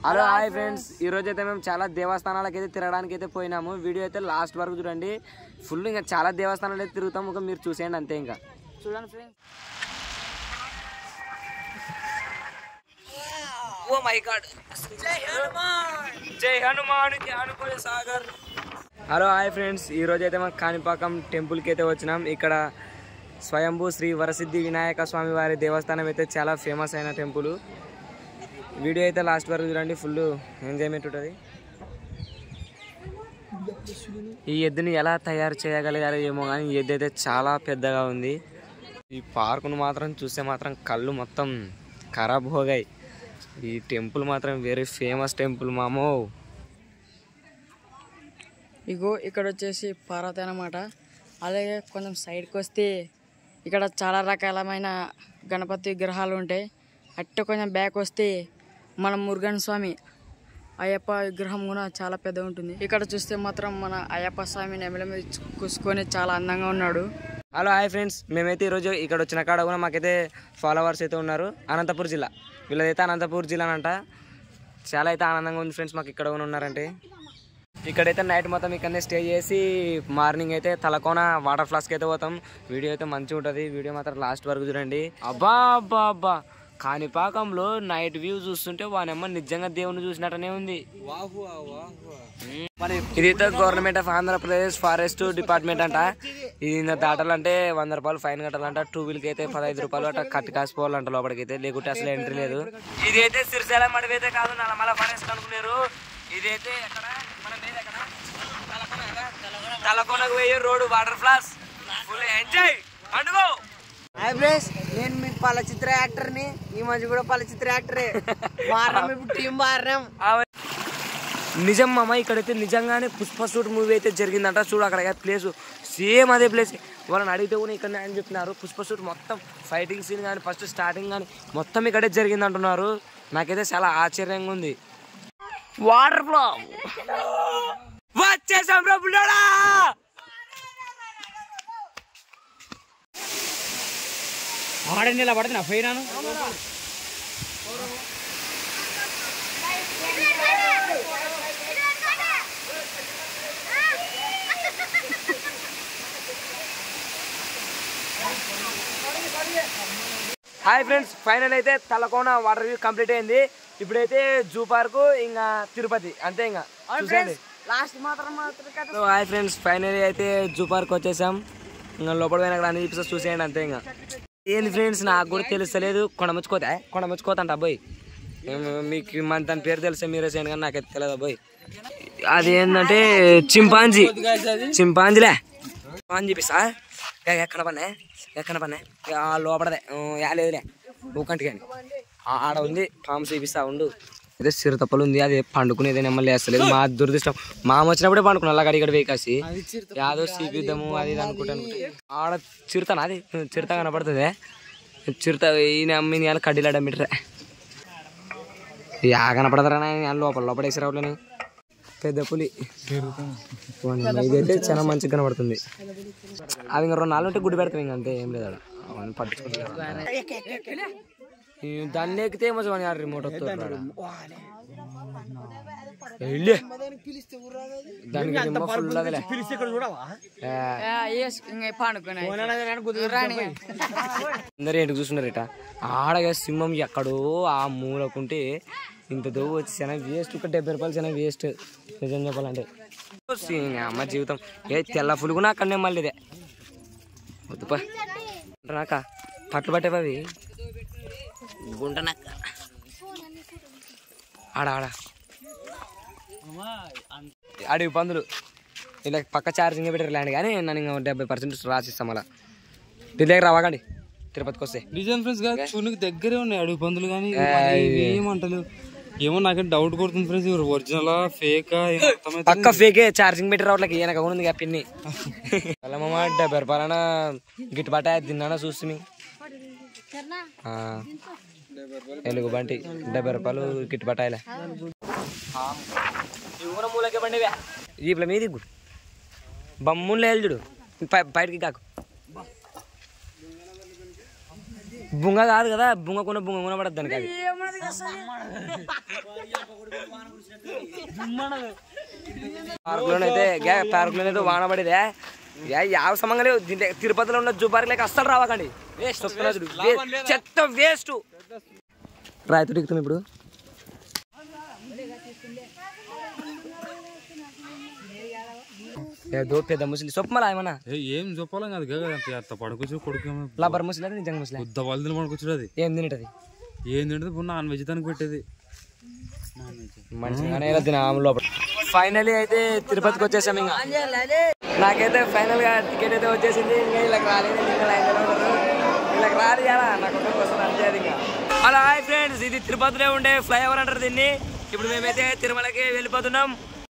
Hello hi friends, ఈ రోజు అయితే మేము చాలా దేవస్థానాలకు అయితే తిరగడానికి అయితే పోయినాము. వీడియో అయితే లాస్ట్ వరకు చూడండి. ఫుల్ ఇంకా చాలా దేవస్థానాలు అయితే తిరుగుతాం. ఇంకా మీరు చూసేయండి అంతే. ఇంకా చూడండి ఫ్రెండ్స్. ఓ మై గాడ్, జై హనుమాన్, జై హనుమాన్, జ్ఞానపద సాగర్. హలో హాయ్ ఫ్రెండ్స్, ఈ రోజు అయితే మనం కాణిపాకం టెంపుల్కి అయితే వచ్చినాం. ఇక్కడ స్వయంభూ శ్రీ వరసిద్ధి వినాయక స్వామి వారి దేవస్థానం అయితే చాలా ఫేమస్ అయిన టెంపుల్. వీడియో అయితే లాస్ట్ వరకు చూడండి, ఫుల్ ఎంజాయ్మెంట్ ఉంటుంది. ఈ ఎద్దుని ఎలా తయారు చేయగలిగారో ఏమో కానీ ఈ ఎద్దు అయితే చాలా పెద్దగా ఉంది. ఈ పార్కును మాత్రం చూస్తే మాత్రం కళ్ళు మొత్తం ఖరాబ్ హోగాయి. ఈ టెంపుల్ మాత్రం వెరీ ఫేమస్ టెంపుల్ మామో. ఇగో ఇక్కడ వచ్చేసి పార్వతి అన్నమాట. అలాగే కొంచెం సైడ్కి వస్తే ఇక్కడ చాలా రకాలమైన గణపతి విగ్రహాలు ఉంటాయి. అట్టే కొంచెం బ్యాక్ వస్తే మన మురుగన్ స్వామి అయ్యప్ప విగ్రహం కూడా చాలా పెద్దగా ఉంటుంది. ఇక్కడ చూస్తే మాత్రం మన అయ్యప్ప స్వామి నెమలి మీద కూసుకొని చాలా అందంగా ఉన్నాడు. హలో హాయ్ ఫ్రెండ్స్, మేమైతే ఈరోజు ఇక్కడ వచ్చిన కాడ కూడా మాకైతే ఫాలోవర్స్ అయితే ఉన్నారు. అనంతపూర్ జిల్లా, వీళ్ళదైతే అనంతపూర్ జిల్లా అంట. చాలా అయితే ఆనందంగా ఉంది ఫ్రెండ్స్ మాకు ఇక్కడ కూడా ఉన్నారంటే. ఇక్కడైతే నైట్ మొత్తం ఇక్కడనే స్టే చేసి మార్నింగ్ అయితే తలకోన వాటర్ ఫ్లాస్కి అయితే పోతాం. వీడియో అయితే మంచిగా ఉంటుంది. వీడియో మాత్రం లాస్ట్ వరకు చూడండి. అబ్బా అబ్బా అబ్బా, కాణిపాకంలో నైట్ వ్యూ చూస్తుంటే వానమ్మ నిజంగా దేవుని చూసినట్టనే ఉంది. ఇదైతే government of Andhra Pradesh forest department అంట. ఇది దాటాలంటే 100 రూపాయలు ఫైన్ కట్టాలంట. 2 వీలర్కి అయితే 15 రూపాయలు అట్లా కట్టి కాసిపోవాలంట లోపలికి అయితే, లేకుంటే అసలు ఎంట్రీ లేదు. ఇదైతే శ్రీశైలం అడవి అయితే కాదు, నల్లమల ఫారెస్ట్ అనుకున్నారు. ఇదైతే ఎక్కడ తలకోనకు పోయే road, water floss, full enjoy పండుగ. హాయ్ ఫ్రెండ్స్, నేను మీ పలచిత్ర యాక్టర్ని. ఈ మధ్య కూడా పలచిత్ర యాక్టరే మారణం. ఇప్పుడు టీం మారణం. నిజం మామ, ఇక్కడైతే నిజంగానే పుష్ప షూట్ మూవీ అయితే జరిగిందంట. చూడు అక్కడ ప్లేస్ సేమ్ అదే ప్లేస్. వాళ్ళని అడిగితే కూడా ఇక్కడనే అని చెప్తున్నారు. పుష్ప షూట్ మొత్తం ఫైటింగ్ సీన్ కానీ ఫస్ట్ స్టార్టింగ్ కానీ మొత్తం ఇక్కడే జరిగింది అంటున్నారు. నాకైతే చాలా ఆశ్చర్యంగా ఉంది. వాటర్ ఫ్లో వచ్చేసాం రా బుల్లోడా. ఆడండి ఇలా పడుతున్నా పోయినాను. హాయ్ ఫ్రెండ్స్, ఫైనల్ అయితే తలకోన వాటర్ వ్యూ కంప్లీట్ అయింది. ఇప్పుడైతే జూ పార్కు ఇంకా తిరుపతి అంతే. ఇంకా చూసండి లాస్ట్ మాత్రం. హాయ్ ఫ్రెండ్స్, ఫైనల్ అయితే జూ పార్క్ వచ్చేసాం. ఇంకా లోపల పోయినా అన్ని ఎపిసోడ్స్ చూసేయండి అంతే. ఇంకా ఏంది ఫ్రెండ్స్, నాకు కూడా తెలుస్తలేదు. కొండముచ్చుకోత అంట అబ్బాయి. మీకు మన దాని పేరు తెలిసే మీరే చేయండి కానీ నాకైతే తెలియదు అబ్బాయి. అది ఏంటంటే చింపాంజీలే చూపిస్తా. ఎక్కడ పన్నా లోపడదే లేదులే ఊకంటి కానీ ఆడ ఉంది. ఫామ్స్ చూపిస్తా ఉండు. అదే చిరుతప్పలు ఉంది, అది పండుకునేదే నెమ్మది వేస్తలేదు. మా దురదృష్టం, మామ వచ్చినప్పుడే పండుకున్నా అలా గడి వేకాసి యాదో చూపిద్దాము అది ఇది అనుకుంటాను. ఆడ చిరుతనా, అది చిరుత కనపడుతుంది. చిరుత ఈయన అమ్మింది కానీ కడ్డీలాడ మీటరే యా కనపడతారా లోపల వేసి రావులని. పెద్ద పులి ఇదైతే చాలా మంచిగా కనబడుతుంది. అది ఇంకా 2 నాలుగు ఉంటే గుడి పెడతాం. ఇంక అంతే, ఏం లేదు అక్కడ. అవన్నీ పట్టించుకుంటా. దాన్ని ఎక్కితే ఏమో రిమోట్ వస్తుంది. దానికి ఫుల్ అదిలే. అందరూ ఏంటి చూస్తున్నారు ఇట. ఆడగా సింహం ఎక్కడో ఆ మూలకుంటే ఇంత దోవు వచ్చి చాలా వేస్ట్. ఒక 70 రూపాయలు చాలా వేస్ట్ నిజం చెప్పాలంటే. అమ్మ జీవితం ఏ తెల్ల ఫుల్ కూడా అక్కడనే మళ్ళీ ఇదే వద్దుపా నాక పట్లు పట్టేవి గుంట నక్క. ఆడ అడవి పందులు ఇలా పక్క ఛార్జింగ్ పెట్టారు ల్యాండ్ కానీ నన్ను ఇంకా 70% రాసిస్తాం. అలా దీని దగ్గర రావాకండి తిరుపతికి వస్తే. డిజైన్ ఫ్రెండ్స్ చూనికి దగ్గరే ఉన్నాయి అడవి పందులు కానీ ఏమంటలేదు. ఏమో నాకే డౌట్ కొడుతుంది ఫ్రెండ్స్, ఒరిజినల్ ఫేకా? పక్క ఫేకే, ఛార్జింగ్ పెట్టారు వాళ్ళకి. ఈయనక ఉంది ఇక పిన్ని. అలా 70 రూపాయలన గిట్టుబాటు తిన్నానా చూస్తుంది. ఎలుగు బంటి 70 రూపాయలు గిట్టుబాటు అయ్యలే. మూలకే బండివే జీపుల మీద దిగ్గు బమ్ములు వెళ్తుడు బయటికి కాకు. బుంగ కాదు కదా, బుంగ కొన పడద్దు దానికి. అది పార్కులోనైతే వాన పడిదే యావ సమంగా లేవు. తిరుపతిలో ఉన్న జూ పార్క్ లేక అస్సలు రావకండి. వేస్ట్ చెత్త వేస్ట్. రాయితు ఎక్కుతాం ఇప్పుడు. పెద్ద ముసలి సొప్పమలా ఏమన్నా ఏం చెప్పాలి కాదు పడుకోవచ్చు కొడుకు లబ్బర్ ముసలి నిజంగా ముసలి బుద్ధ వాళ్ళు పడుకోవచ్చు. అది ఏం తింటది ఏం తింటది నాన్ వెజ్ దానికి పెట్టేది మంచిగానే లోపల. ఫైనలీ అయితే తిరుపతికి వచ్చేసాం. ఇంకా నాకైతే ఫైనల్ గా టికెట్ అయితే వచ్చేసింది. ఇంకా ఇలా రాలేదు, ఇలా రాదు కదా నాకు వస్తుంది అంతే. అది ఇంకా అలా హాయ్ ఫ్రెండ్స్, ఇది తిరుపతిలో ఉండే ఫ్లైఓవర్ అంటారు దీన్ని. ఇప్పుడు మేమైతే తిరుమలకి వెళ్ళిపోతున్నాం.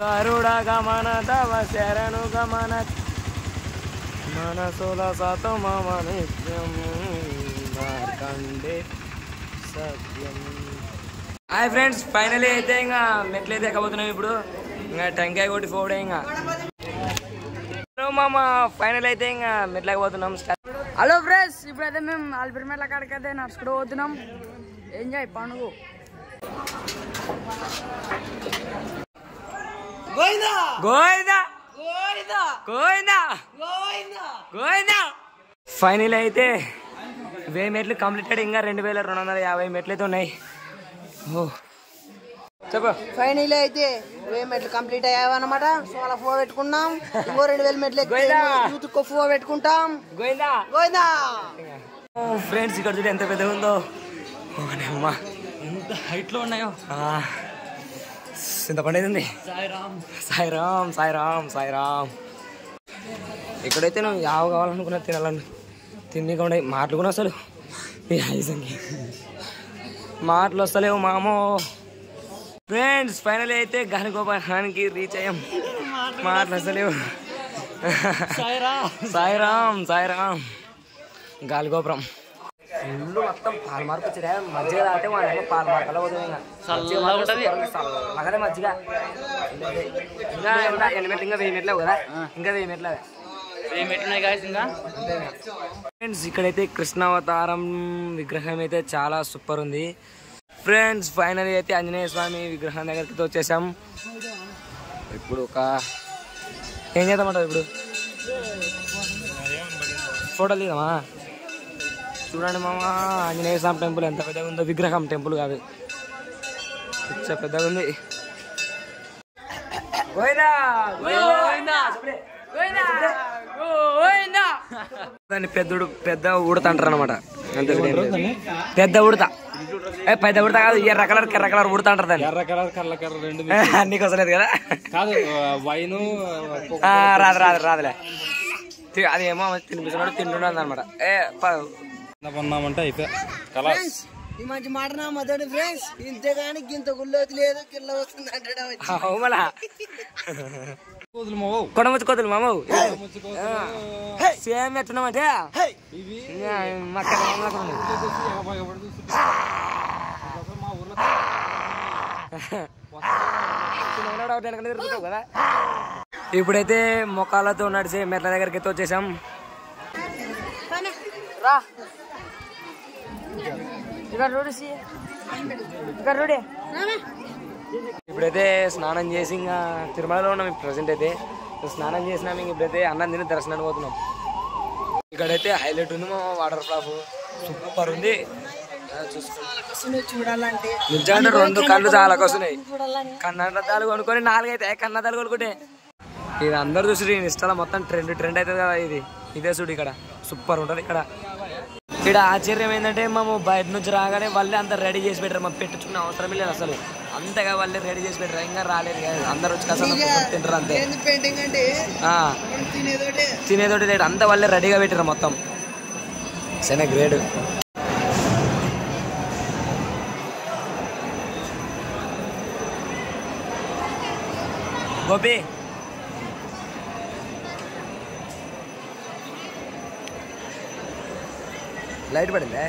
గరుడ గమన తవ శరణు గమన మనసుల సతమ నిత్యం మార్కండే సత్యం. హాయ్ ఫ్రెండ్స్, ఫైనలీ అయితే ఇంకా మెట్లు అయితే ఎక్కబోతున్నాం. ఇప్పుడు ఇంకా టెంకాయ కొట్టి పోవడే. ఇంకా మామ ఫైనల్ అయితే ఇంకా మెట్లు ఎక్కబోతున్నాం. హలో ఫ్రెండ్స్, ఇప్పుడైతే మేము అల్పిరిమెట్ల కాడికి అయితే నడుచుకుంటూ పోతున్నాం. ఎంజాయ్ పండుగ. ఫైనల్ అయితే 1000 మెట్లు కంప్లీటెడ్. ఇంకా 2250 మెట్లు అయితే ఉన్నాయి. చెప్పు. ఫైనల్ అయితే 1000 మెట్లు కంప్లీట్ అయ్యావన్నమాట. సోలా ఫో పెట్టుకున్నాం. ఇంకో 2000 మెట్లు యూత్ ఫో పెట్టుకుంటాం. గోవిందా. ఫ్రెండ్స్ ఇక్కడ చూడు ఎంత పెద్దగా ఉందో. అమ్మా ఎంత హైట్ లో ఉన్నాయో. ఇంత పండేది. సాయిరామ్ సాయిరామ్ సాయిరామ్. ఇక్కడైతే నువ్వు యావ కావాలనుకున్నా తినాలను తిని కూడా మాటలు కూడా అసలు మాటలు వస్తలేవు మామో. ఫ్రెండ్స్ ఫైనల్ అయితే గణగోపాలానికి రీచ్ అయ్యాం. మాటలు వస్తలేవు. సాయిరామ్ సాయిరామ్. గాలిగోపురం ఇల్లు మొత్తం పాల మార్కు వచ్చేదా. మజ్జిగ తాగితే వాళ్ళేమో పాల మార్కలో పోతుంది. చల్లగానే మజ్జిగ. ఇంకా 8 మెట్లు, ఇంకా 1000 మెట్లు కదా. ఇంకా 1000 మెట్లు 1000 మెట్లు ఉన్నాయి గాయస్. ఇంకా ఫ్రెండ్స్ ఇక్కడైతే కృష్ణావతారం విగ్రహం అయితే చాలా సూపర్ ఉంది. ఫ్రెండ్స్ ఫైనల్ అయితే ఆంజనేయ స్వామి విగ్రహం దగ్గరికి వచ్చేసాం. ఇప్పుడు ఏం చేద్దామంటారు ఇప్పుడు? ఫోటోలు తీద్దామా? చూడండి మామ, ఆంజనేయ స్వామి టెంపుల్ ఎంత పెద్దగా ఉందో. విగ్రహం టెంపుల్ కాదు, చాలా పెద్దగా ఉంది. దాన్ని పెద్ద ఉడత అంటారు అనమాట. పెద్ద ఉడత, పెద్ద ఉడత కాదు, ఎర్ర కలర్ ఉడత అంటారు దాన్ని. ఎర్ర కలర్ కళ్ళ కలర్ రెండు నీకు వస్తలేదు కదా. కాదు వైను రాదులే. అది ఏమో తినిపిస్తున్నాడు, తింటున్నాడు అనమాట. పన్నామంటే అయిపోయి ఈ మంచి మాట నా మొదటి ఫ్రెండ్స్. ఇంతేగాని గింత గుళ్ళోతి లేదు కిల్ల వస్తుంది అంటాడు. మళ్ళా కొడముచ్చి కోతులు మామూ సేమ్ ఎత్తున్నామంటే కదా. ఇప్పుడైతే మొక్కలతో నడిచి మెట్ల దగ్గరికి అయితే వచ్చేసాం. రా ఇప్పుడైతే స్నానం చేసి ఇంకా తిరుమలలో ఉన్నాం. ప్రజెంట్ అయితే స్నానం చేసినాం. ఇంక ఇప్పుడైతే అన్నం తిని దర్శనానికి పోతున్నాం. ఇక్కడైతే హైలైట్ ఉంది మా వాటర్ ఫ్లాప్, సూపర్ ఉంది. చూడాలంటే నిజంగా 2 కళ్ళు చాలా వస్తున్నాయి. కన్నద్దాలు కొనుక్కొని 4 అయితే కన్నద్దాలు కొనుక్కుంటే ఇది అందరు చూసి ఇన్స్టాలో మొత్తం ట్రెండ్ అవుతుంది కదా. ఇదే చూడు, ఇక్కడ సూపర్ ఉంటుంది. ఇక్కడ ఆశ్చర్యం ఏంటంటే మేము బయట నుంచి రాగానే వాళ్ళే అంతా రెడీ చేసి పెట్టారు. మాకు పెట్టించుకునే అవసరం లేదు అసలు. అంతగా వాళ్ళే రెడీ చేసి పెట్టారు. ఇంకా రాలేదు కదా, అందరు వచ్చి కసం తింటారు అంతే. తినేదోటి లేదు, అంతా వాళ్ళే రెడీగా పెట్టారు మొత్తం. చాలా గ్రేట్. గోపి లైట్ పడిందే.